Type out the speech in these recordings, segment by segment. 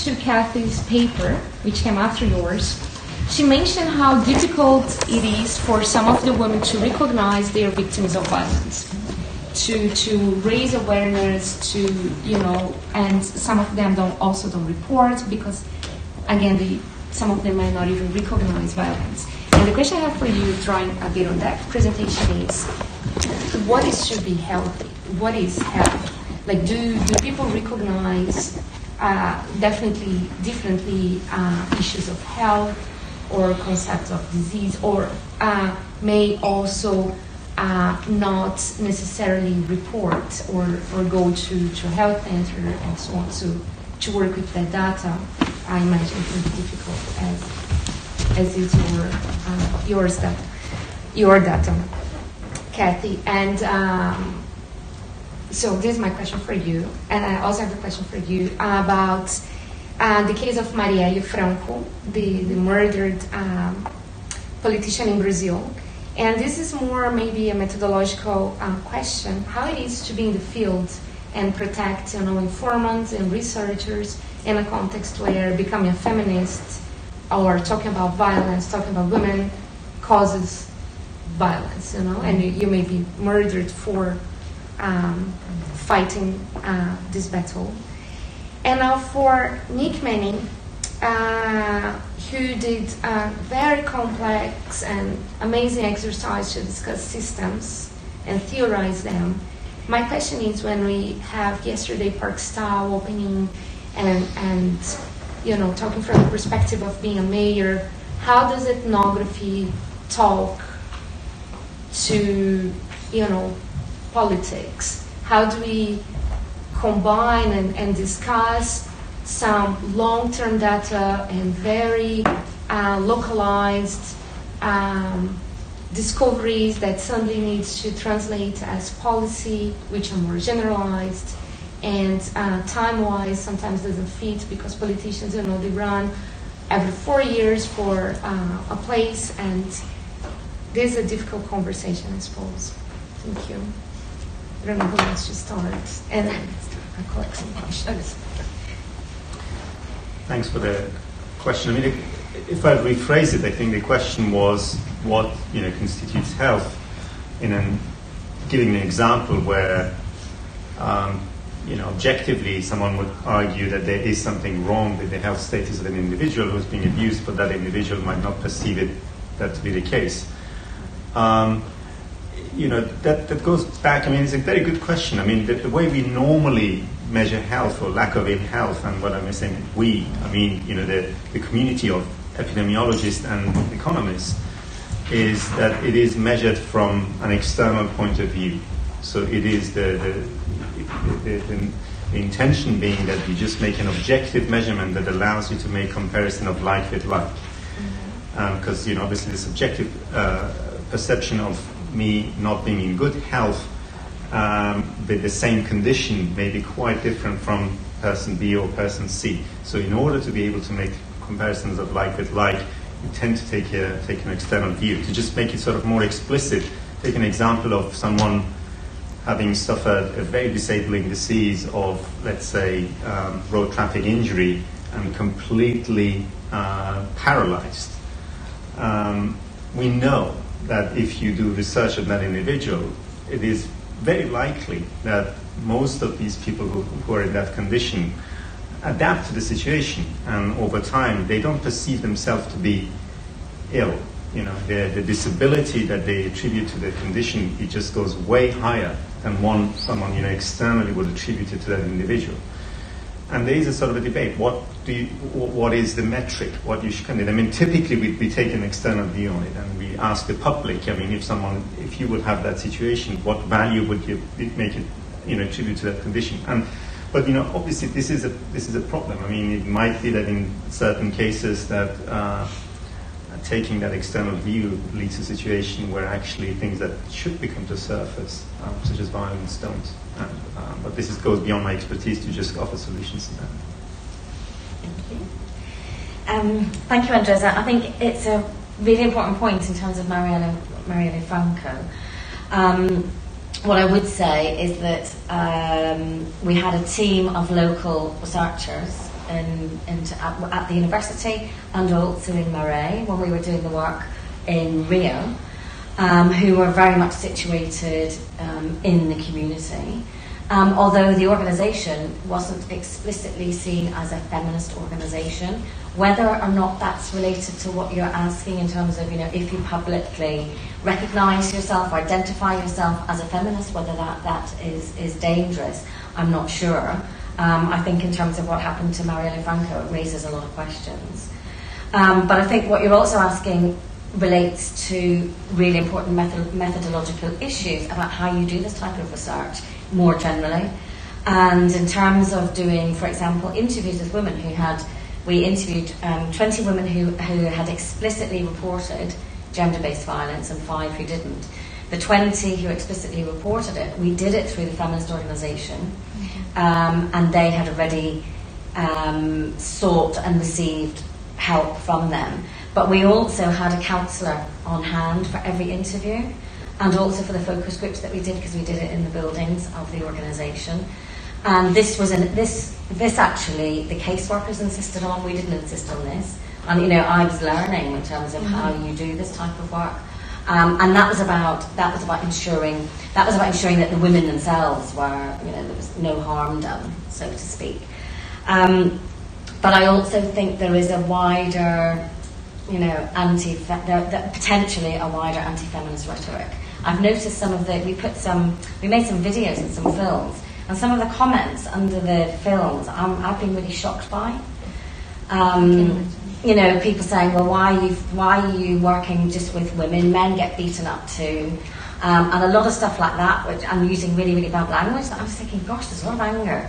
to Kathy's paper, which came after yours, she mentioned how difficult it is for some of the women to recognize their victims of violence, to raise awareness, and some of them also don't report because, again, some of them might not even recognize violence. And the question I have for you, drawing a bit on that presentation, is what should be healthy? What is health? Like, do people recognize differently issues of health or concepts of disease, or may also not necessarily report or go to health center and so on to work with that data? I imagine it can be difficult as is your data, Kathy. And so this is my question for you, and I also have a question for you about the case of Marielle Franco, the murdered politician in Brazil. And this is more maybe a methodological question, how it is to be in the field and protect informants and researchers in a context where becoming a feminist or talking about violence, talking about women causes violence, and you may be murdered for fighting this battle. And now for Nick Manning, who did a very complex and amazing exercise to discuss systems and theorize them. My question is, when we have yesterday Park Style opening and talking from the perspective of being a mayor, how does ethnography talk to politics? How do we combine and discuss some long-term data and very localized discoveries that suddenly needs to translate as policy, which are more generalized, and time-wise sometimes doesn't fit because politicians, they run every 4 years for a place, and this is a difficult conversation, I suppose. Thank you. I don't know who wants to start, and I collect some questions. Thanks for the question. I mean, if I rephrase it, I think the question was what constitutes health, giving an example where objectively someone would argue that there is something wrong with the health status of an individual who's being abused, but that individual might not perceive that to be the case. That goes back. I mean, it's a very good question. I mean, the way we normally measure health or lack of ill health, and what I'm saying the community of epidemiologists and economists, is that it is measured from an external point of view. So it is the intention being that you just make an objective measurement that allows you to make comparison of like with like. Because obviously the subjective perception of me not being in good health with the same condition may be quite different from person B or person C. So in order to be able to make comparisons of like with like, you tend to take an external view. To just make it sort of more explicit, take an example of someone having suffered a very disabling disease of, let's say, road traffic injury and completely paralyzed. We know that if you do research on that individual, it is very likely that most of these people who are in that condition adapt to the situation, and over time they don't perceive themselves to be ill. The disability that they attribute to the condition, it just goes way higher than someone externally would attribute it to that individual. And there is a sort of a debate. What is the metric? What you should consider? I mean, typically we take an external view on it, and we ask the public. I mean, if you would have that situation, what value would you make it, attribute to that condition? But obviously this is a problem. I mean, it might be that in certain cases that taking that external view leads to a situation where actually things that should become to surface, such as violence, don't. But this goes beyond my expertise to just offer solutions to that. Thank you. Thank you, Andresa. I think it's a really important point in terms of Marielle Franco. What I would say is that we had a team of local researchers at the university and also in Marais when we were doing the work in Rio, who were very much situated in the community. Although the organisation wasn't explicitly seen as a feminist organisation, whether or not that's related to what you're asking in terms of, if you publicly recognise yourself, identify yourself as a feminist, whether that is dangerous, I'm not sure. I think in terms of what happened to Marielle Franco, it raises a lot of questions. But I think what you're also asking relates to really important methodological issues about how you do this type of research more generally. And in terms of doing, for example, interviews with women we interviewed 20 women who had explicitly reported gender-based violence and 5 who didn't. The 20 who explicitly reported it, we did it through the feminist organisation, and they had already sought and received help from them. But we also had a counsellor on hand for every interview, and also for the focus groups that we did, because we did it in the buildings of the organisation. And this actually the caseworkers insisted on. We didn't insist on this. And I was learning in terms of how you do this type of work. And that was about ensuring that the women themselves were, there was no harm done, so to speak. But I also think there is a wider, potentially a wider anti-feminist rhetoric. I've noticed we made some videos and some films, and some of the comments under the films I've been really shocked by. People saying, well, why are you working just with women? Men get beaten up too. And a lot of stuff like that, which I'm using really, really bad language. I was thinking, gosh, there's a lot of anger.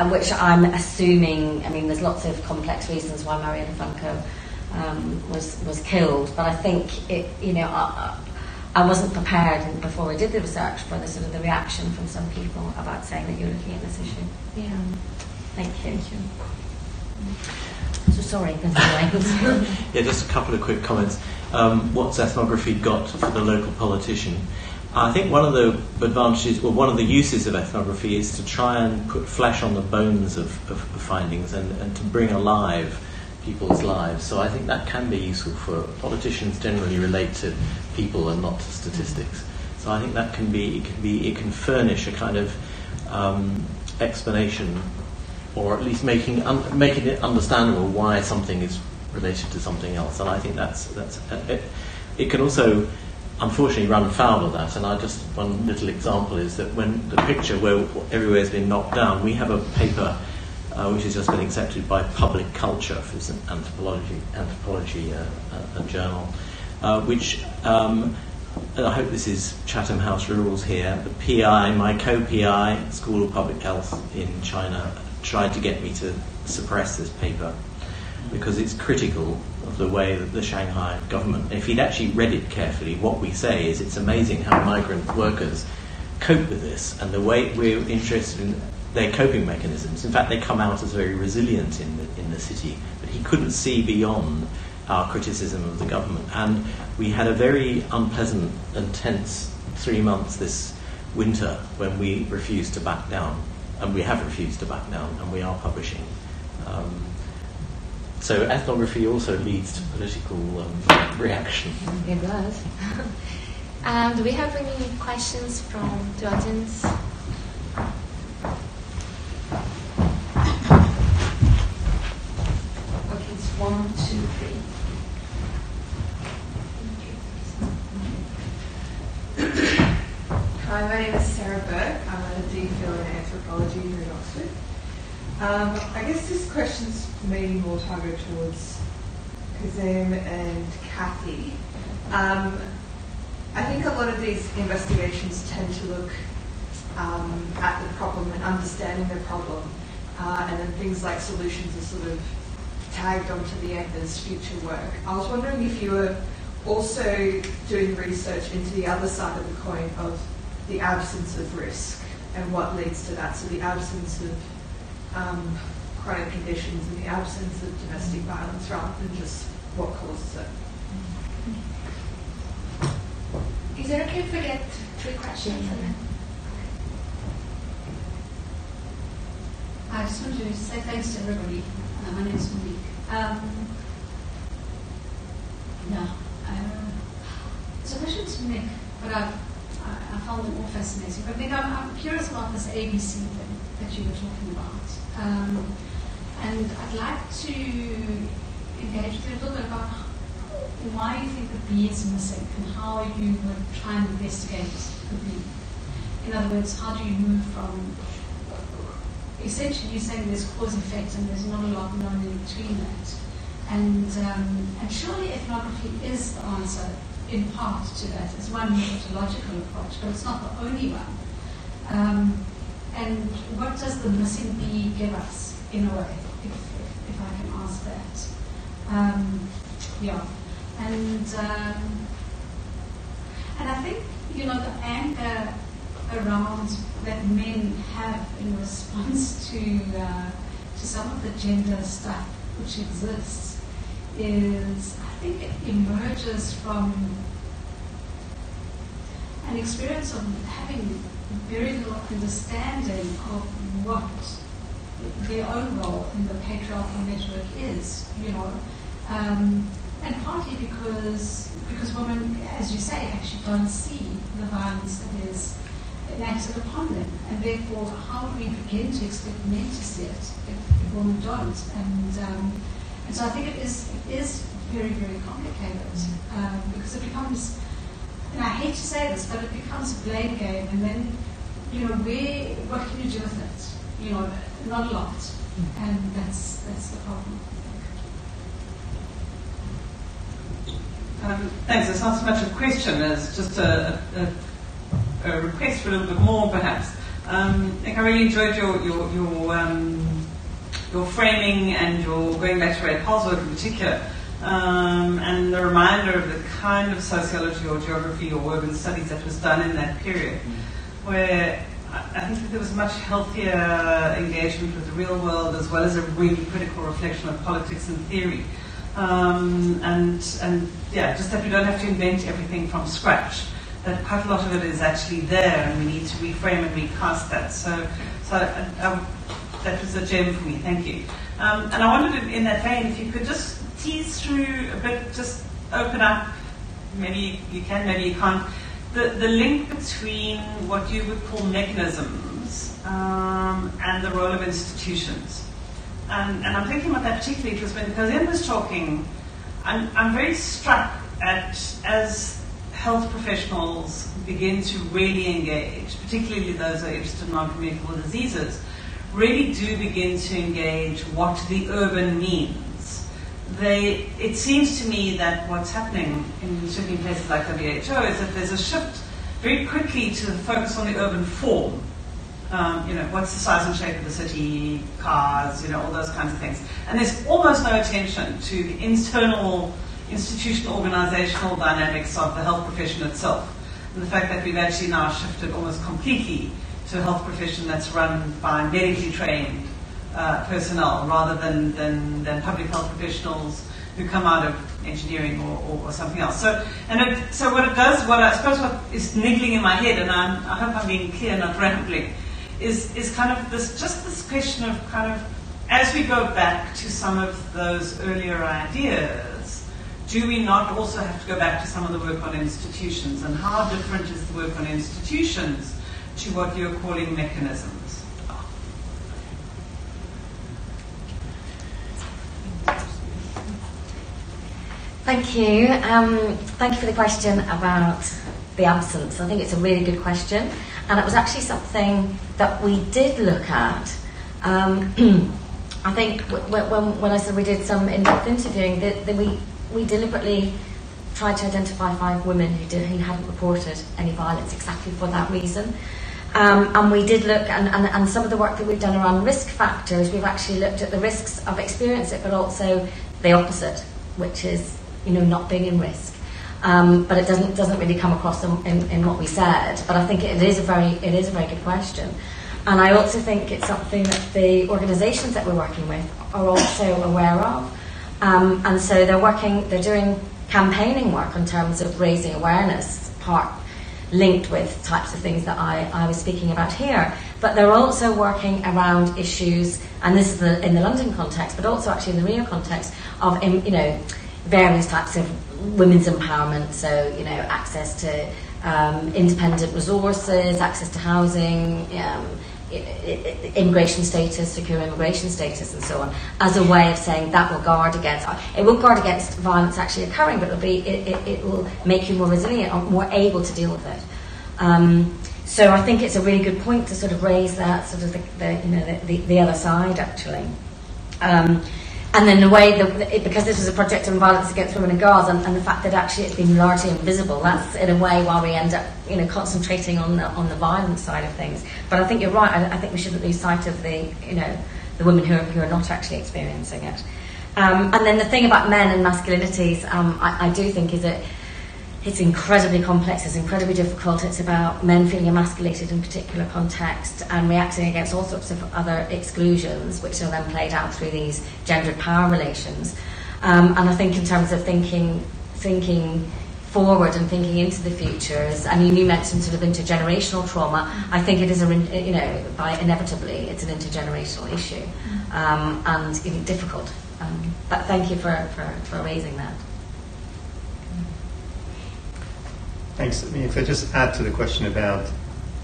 Which I'm assuming, there's lots of complex reasons why Marielle Franco was killed, but I think I wasn't prepared before I did the research for the reaction from some people about saying that you're looking at this issue. Yeah. Thank you. So sorry, Yeah, just a couple of quick comments. What's ethnography got for the local politician? I think one of the advantages, or one of the uses of ethnography, is to try and put flesh on the bones of findings and to bring alive people's lives. So I think that can be useful for politicians. Generally relate to people and not to statistics. So I think that it can furnish a kind of explanation, or at least making it understandable why something is related to something else. And I think that's it can also unfortunately run afoul of that. And one little example is that when the picture where everywhere's been knocked down, we have a paper which has just been accepted by Public Culture, it's an anthropology journal, which and I hope this is Chatham House rules here. The PI, my co-PI, School of Public Health in China, tried to get me to suppress this paper because it's critical of the way that the Shanghai government, if he'd actually read it carefully, what we say is it's amazing how migrant workers cope with this and the way we're interested in their coping mechanisms. In fact, they come out as very resilient in the city, but he couldn't see beyond our criticism of the government. And we had a very unpleasant and tense 3 months this winter when we refused to back down, and we have refused to back down, and we are publishing. So ethnography also leads to political reaction. It does. Do we have any questions from the audience? Okay, it's 1, 2, 3. Hi, my name is Sarah Burke. I'm a DPhil in anthropology here at Oxford. I guess this question's maybe more targeted towards Kazim and Kathy. I think a lot of these investigations tend to look at the problem and understanding the problem, and then things like solutions are sort of tagged onto the end as future work. I was wondering if you were also doing research into the other side of the coin of the absence of risk and what leads to that. So the absence of chronic conditions and the absence of domestic violence rather than just what causes it. Is it okay if we get 3 questions? I just want to say thanks to everybody. My name is Monique. It's a question to Nick, but I found it all fascinating. But Nick, I'm curious about this ABC thing that you were talking about. And I'd like to engage with you a little bit about why you think the B is missing and how you would try and investigate the B. In other words, how do you move from essentially you're saying there's cause effect and there's not a lot known in between that. And surely ethnography is the answer in part to that. It's one methodological approach, but it's not the only one. And what does the missing B give us, in a way, if I can ask that? And I think, the anger around that men have in response to some of the gender stuff which exists is, I think it emerges from an experience of having very little understanding of what their own role in the patriarchal network is, and partly because women, as you say, actually don't see the violence that is enacted upon them, and therefore how do we begin to expect men to see it if women don't? And so I think it is very, very complicated because it becomes, and I hate to say this, but it becomes a blame game, and then what can you do with it? Not a lot, and that's the problem. Thanks. It's not so much a question as just a request for a little bit more, perhaps. I really enjoyed your framing and your going back to Ray Powell's work in particular, and the reminder of the kind of sociology or geography or urban studies that was done in that period, where I think that there was a much healthier engagement with the real world as well as a really critical reflection of politics and theory. Just that we don't have to invent everything from scratch. That quite a lot of it is actually there, and we need to reframe and recast that. So that was a gem for me. Thank you. And I wondered, in that vein, if you could just tease through a bit, just open up. Maybe you can, maybe you can't. The link between what you would call mechanisms and the role of institutions. And I'm thinking about that particularly because when Kazem was talking, I'm very struck at, as health professionals begin to really engage, particularly those who are interested in non-communicable diseases, really do begin to engage what the urban means. It seems to me that what's happening in certain places like WHO is that there's a shift very quickly to focus on the urban form. What's the size and shape of the city, cars, all those kinds of things. And there's almost no attention to the internal, institutional, organizational dynamics of the health profession itself. And the fact that we've actually now shifted almost completely to a health profession that's run by medically trained personnel rather than public health professionals who come out of engineering or something else. So what it does, I suppose what is niggling in my head, and I hope I'm being clear, not rambling, is kind of this question of kind of, as we go back to some of those earlier ideas, do we not also have to go back to some of the work on institutions, and how different is the work on institutions to what you're calling mechanisms? Thank you. Thank you for the question about the absence. I think it's a really good question, and it was actually something that we did look at. I think when I said we did some in-depth interviewing, that we deliberately tried to identify 5 women who hadn't reported any violence exactly for that reason. And we did look, and some of the work that we've done around risk factors, we've actually looked at the risks of experiencing it, but also the opposite, which is not being in risk. But it doesn't really come across in what we said. But I think it is a very good question, and I also think it's something that the organisations that we're working with are also aware of, and so they're doing campaigning work in terms of raising awareness. linked with types of things that I was speaking about here. But they're also working around issues, and this is in the London context, but also actually in the Rio context, of various types of women's empowerment. So access to independent resources, access to housing, immigration status, secure immigration status, and so on, as a way of saying that will guard against. It won't guard against violence actually occurring, but it will make you more resilient or more able to deal with it. So I think it's a really good point to sort of raise that sort of the other side actually. And then the way that, because this was a project on violence against women and girls, and the fact that actually it's been largely invisible, that's in a way why we end up, concentrating on the violence side of things. But I think you're right. I think we shouldn't lose sight of the women who are not actually experiencing it. And then the thing about men and masculinities, I do think is that it's incredibly complex, it's incredibly difficult. It's about men feeling emasculated in particular context and reacting against all sorts of other exclusions, which are then played out through these gendered power relations. And I think in terms of thinking forward and thinking into the futures, and you mentioned sort of intergenerational trauma, I think it is inevitably it's an intergenerational issue, and difficult. But thank you for raising that. Thanks. If I just add to the question about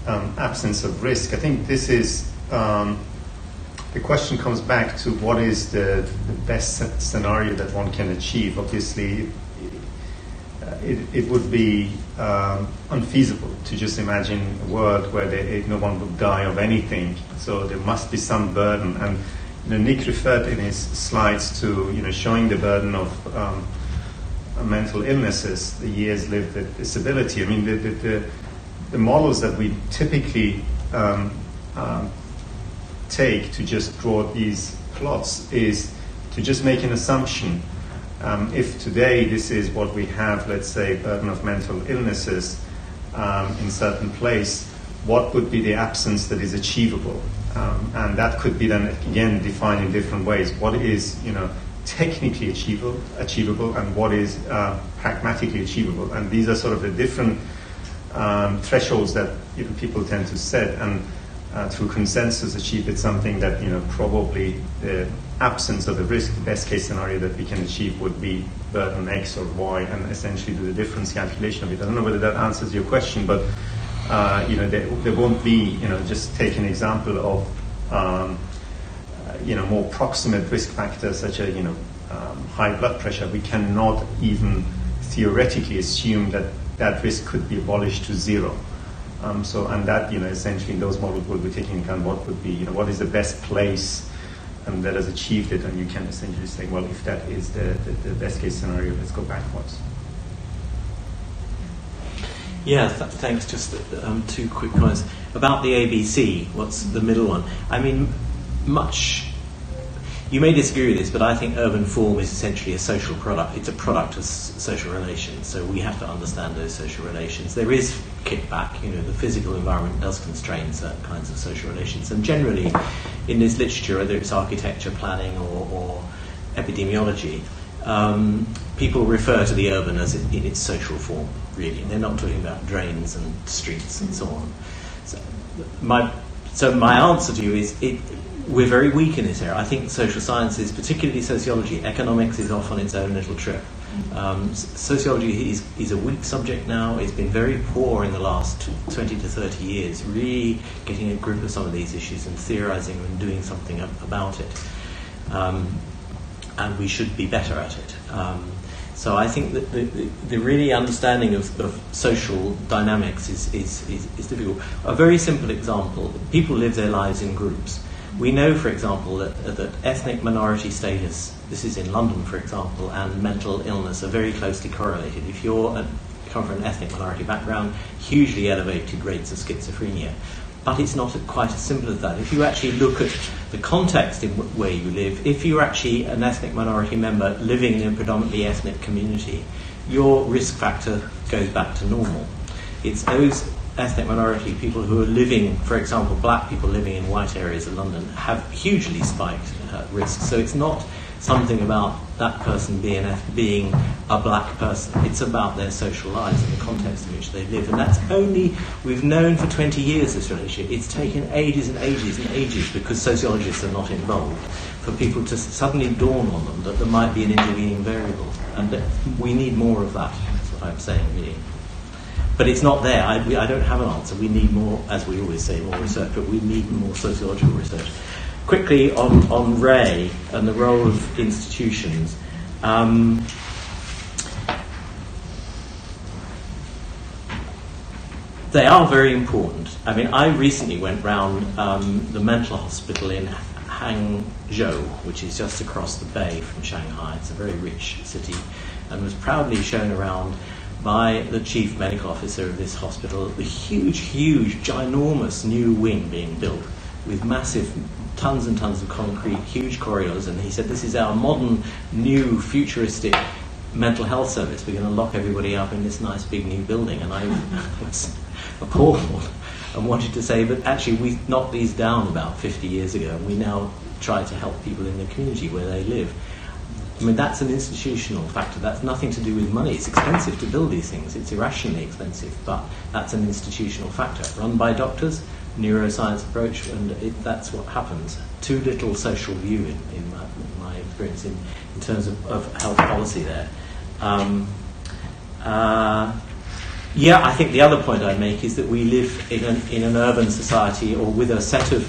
absence of risk, I think this is the question comes back to what is the best scenario that one can achieve. Obviously, it would be unfeasible to just imagine a world where no one would die of anything. So there must be some burden. And Nick referred in his slides to showing the burden of mental illnesses, the years lived with disability. I mean, the models that we typically take to just draw these plots is to just make an assumption. If today this is what we have, let's say, burden of mental illnesses in certain place, what would be the absence that is achievable? And that could be then again defined in different ways. What is, technically achievable, and what is pragmatically achievable, and these are sort of the different thresholds that people tend to set, and through consensus achieve it something that probably the absence of the risk, the best case scenario that we can achieve would be burden X or Y, and essentially do the difference calculation of it. I don't know whether that answers your question, but there won't be, just take an example of more proximate risk factors such as high blood pressure. We cannot even theoretically assume that risk could be abolished to zero. And that essentially those models will be taking into account what would be what is the best place that has achieved it, and you can essentially say, well, if that is the best case scenario, let's go backwards. Yeah, thanks. Just two quick comments about the ABC. What's the middle one? I mean, you may disagree with this, but I think urban form is essentially a social product. It's a product of social relations, so we have to understand those social relations. There is kickback, the physical environment does constrain certain kinds of social relations, and generally in this literature, whether it's architecture, planning, or epidemiology, people refer to the urban as in its social form, really. They're not talking about drains and streets and so on. So my answer to you is we're very weak in this area. I think social sciences, particularly sociology, economics is off on its own little trip. Sociology is a weak subject now. It's been very poor in the last 20 to 30 years, really getting a grip of some of these issues and theorizing and doing something about it. And we should be better at it. So I think that the really understanding of social dynamics is difficult. A very simple example: people live their lives in groups. We know, for example, that ethnic minority status, this is in London, for example, and mental illness are very closely correlated. If you come from an ethnic minority background, hugely elevated rates of schizophrenia. But it's not quite as simple as that. If you actually look at the context in where you live, if you're actually an ethnic minority member living in a predominantly ethnic community, your risk factor goes back to normal. It's those ethnic minority people who are living, for example, black people living in white areas of London, have hugely spiked risks. So it's not something about that person being a black person. It's about their social lives and the context in which they live. And that's only, we've known for 20 years this relationship. It's taken ages and ages and ages, because sociologists are not involved, for people to suddenly dawn on them that there might be an intervening variable. And that we need more of that. That's what I'm saying, really. But it's not there. I don't have an answer. We need more, as we always say, more research, but we need more sociological research. Quickly on Ray and the role of institutions. They are very important. I mean, I recently went round the mental hospital in Hangzhou, which is just across the bay from Shanghai. It's a very rich city, and was proudly shown around by the chief medical officer of this hospital, the huge, ginormous new wing being built with massive tons and tons of concrete, huge corridors, and he said, this is our modern, new, futuristic mental health service. We're going to lock everybody up in this nice big new building. And I was appalled and wanted to say, but actually we knocked these down about 50 years ago, and we now try to help people in the community where they live. I mean, that's an institutional factor. That's nothing to do with money. It's expensive to build these things. It's irrationally expensive, but that's an institutional factor. Run by doctors, neuroscience approach, and that's what happens. Too little social view in my experience in terms of health policy there. Yeah, I think the other point I make is that we live in an urban society, or with a set of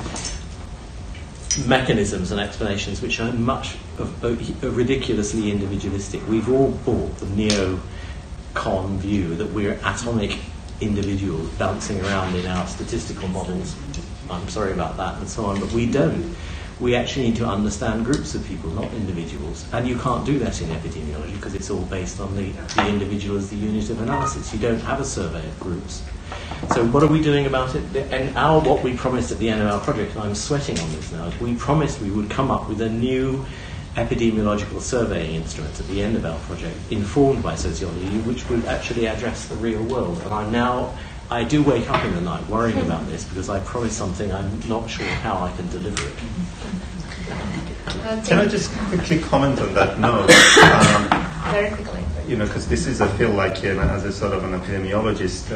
mechanisms and explanations which are much ridiculously individualistic. We've all bought the neo-con view that we're atomic individuals bouncing around in our statistical models. I'm sorry about that and so on, but we don't. We actually need to understand groups of people, not individuals. And you can't do that in epidemiology because it's all based on the individual as the unit of analysis. You don't have a survey of groups. So what are we doing about it? And what we promised at the end of our project, and I'm sweating on this now, we promised we would come up with a new epidemiological surveying instrument at the end of our project, informed by sociology, which would actually address the real world. And I do wake up in the night worrying about this, because I promised something I'm not sure how I can deliver it. Can I just quickly comment on that note? Very quickly. Because this is, I feel like, as a sort of an epidemiologist,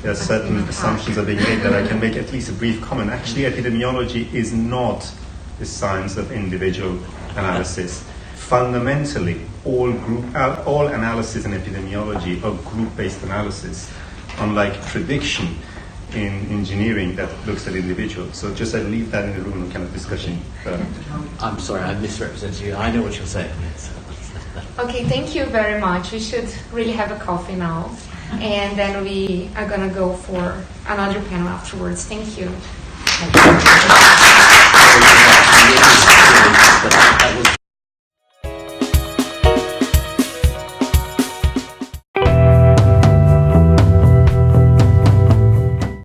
there are certain assumptions are being made that I can make at least a brief comment. Actually, epidemiology is not the science of individual analysis. Fundamentally, all analysis in epidemiology are group-based analysis, unlike prediction in engineering that looks at individuals. So just I leave that in the room of kind of discussion. I'm sorry, I misrepresented you. I know what you're saying. Okay, thank you very much. We should really have a coffee now. And then we are going to go for another panel afterwards. Thank you.